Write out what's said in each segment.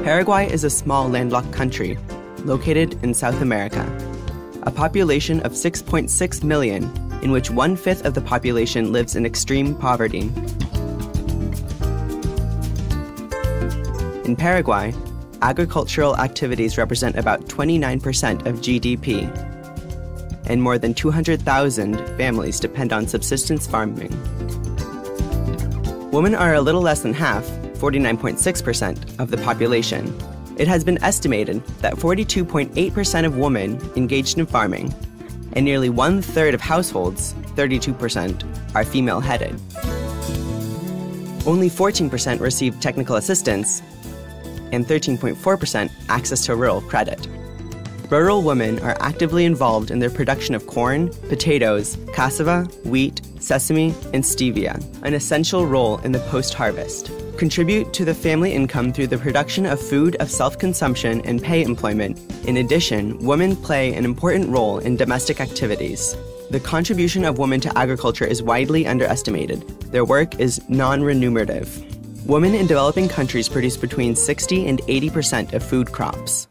Paraguay is a small landlocked country located in South America. A population of 6.6 million, in which 1/5 of the population lives in extreme poverty. In Paraguay, agricultural activities represent about 29% of GDP, and more than 200,000 families depend on subsistence farming. Women are a little less than half, 49.6% of the population. It has been estimated that 42.8% of women engaged in farming, and nearly 1/3 of households, 32%, are female-headed. Only 14% receive technical assistance, and 13.4% access to rural credit. Rural women are actively involved in the production of corn, potatoes, cassava, wheat, sesame, and stevia, an essential role in the post-harvest. Contribute to the family income through the production of food of self-consumption and pay employment. In addition, women play an important role in domestic activities. The contribution of women to agriculture is widely underestimated. Their work is non-remunerative. Women in developing countries produce between 60 and 80% of food crops.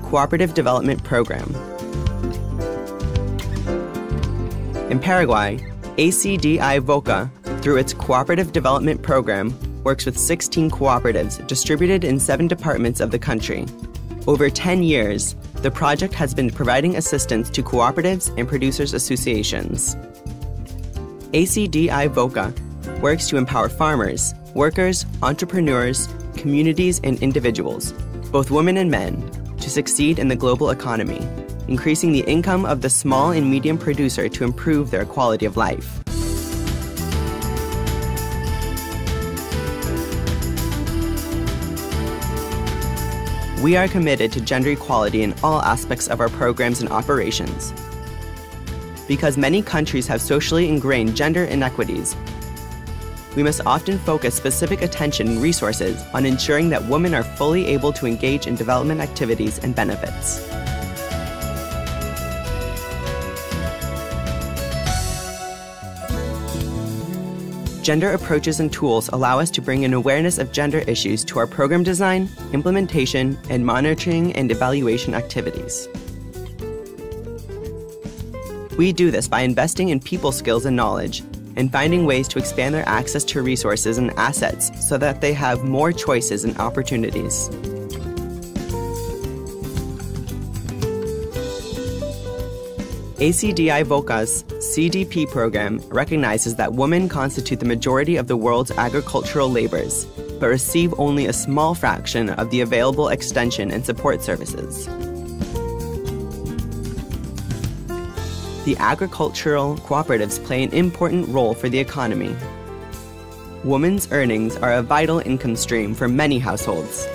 Cooperative Development Program. In Paraguay, ACDI-VOCA, through its Cooperative Development Program, works with 16 cooperatives distributed in 7 departments of the country. Over 10 years, the project has been providing assistance to cooperatives and producers' associations. ACDI-VOCA works to empower farmers, workers, entrepreneurs, communities, and individuals, both women and men, to succeed in the global economy, increasing the income of the small and medium producer to improve their quality of life. We are committed to gender equality in all aspects of our programs and operations. Because many countries have socially ingrained gender inequities, we must often focus specific attention and resources on ensuring that women are fully able to engage in development activities and benefits. Gender approaches and tools allow us to bring an awareness of gender issues to our program design, implementation, and monitoring and evaluation activities. We do this by investing in people skills and knowledge, and finding ways to expand their access to resources and assets so that they have more choices and opportunities. ACDI-VOCA's CDP program recognizes that women constitute the majority of the world's agricultural labors, but receive only a small fraction of the available extension and support services. The agricultural cooperatives play an important role for the economy. Women's earnings are a vital income stream for many households,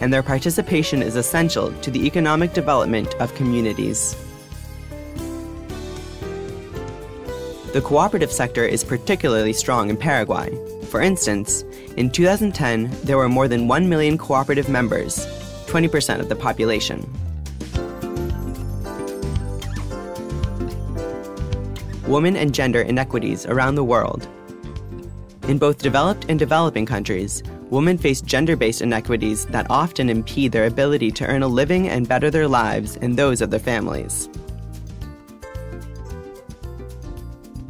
and their participation is essential to the economic development of communities. The cooperative sector is particularly strong in Paraguay. For instance, in 2010, there were more than 1 million cooperative members, 20% of the population. Women and gender inequities around the world. In both developed and developing countries, women face gender-based inequities that often impede their ability to earn a living and better their lives and those of their families.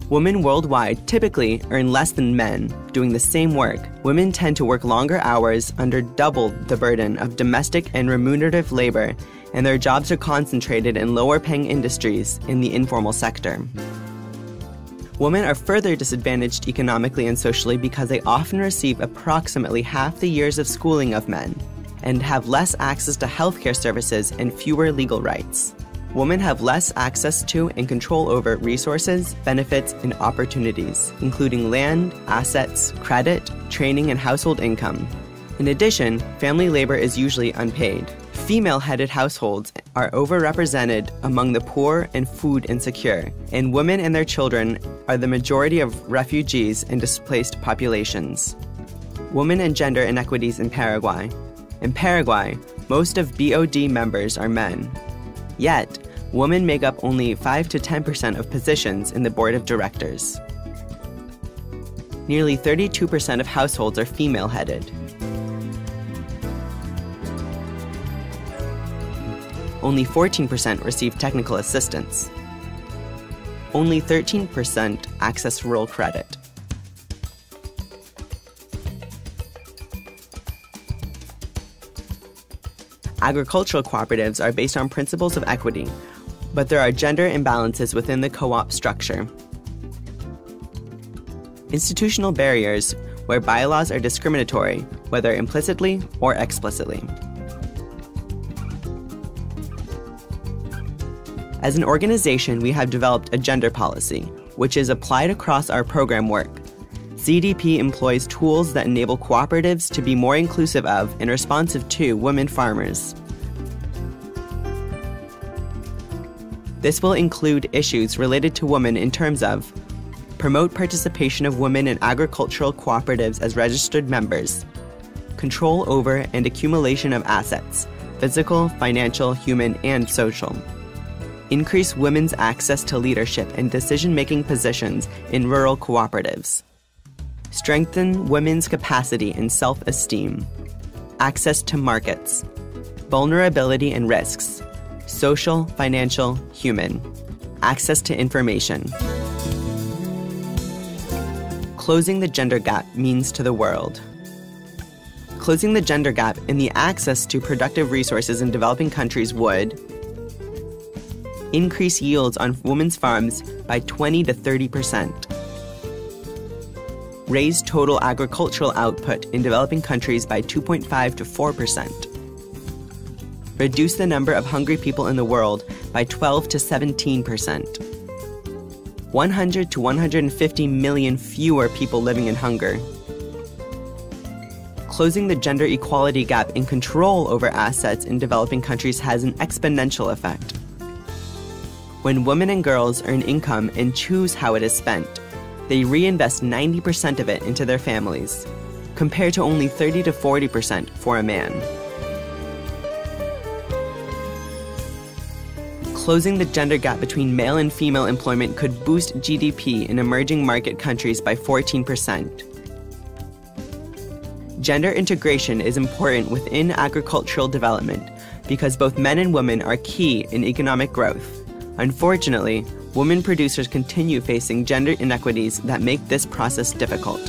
Women worldwide typically earn less than men doing the same work. Women tend to work longer hours under double the burden of domestic and remunerative labor, and their jobs are concentrated in lower-paying industries in the informal sector. Women are further disadvantaged economically and socially because they often receive approximately half the years of schooling of men and have less access to healthcare services and fewer legal rights. Women have less access to and control over resources, benefits, and opportunities, including land, assets, credit, training, and household income. In addition, family labor is usually unpaid. Female-headed households are overrepresented among the poor and food insecure, and women and their children are the majority of refugees and displaced populations. Women and gender inequities in Paraguay. In Paraguay, most of BOD members are men. Yet, women make up only 5 to 10% of positions in the board of directors. Nearly 32% of households are female-headed. Only 14% receive technical assistance. Only 13% access rural credit. Agricultural cooperatives are based on principles of equity, but there are gender imbalances within the co-op structure. Institutional barriers where bylaws are discriminatory, whether implicitly or explicitly. As an organization, we have developed a gender policy, which is applied across our program work. CDP employs tools that enable cooperatives to be more inclusive of and responsive to women farmers. This will include issues related to women in terms of promote participation of women in agricultural cooperatives as registered members, control over and accumulation of assets, physical, financial, human, and social. Increase women's access to leadership and decision-making positions in rural cooperatives. Strengthen women's capacity and self-esteem. Access to markets. Vulnerability and risks. Social, financial, human. Access to information. Closing the gender gap means to the world. Closing the gender gap in the access to productive resources in developing countries would increase yields on women's farms by 20 to 30%. Raise total agricultural output in developing countries by 2.5 to 4%. Reduce the number of hungry people in the world by 12 to 17%. 100 to 150 million fewer people living in hunger. Closing the gender equality gap in control over assets in developing countries has an exponential effect. When women and girls earn income and choose how it is spent, they reinvest 90% of it into their families, compared to only 30 to 40% for a man. Closing the gender gap between male and female employment could boost GDP in emerging market countries by 14%. Gender integration is important within agricultural development because both men and women are key in economic growth. Unfortunately, women producers continue facing gender inequities that make this process difficult.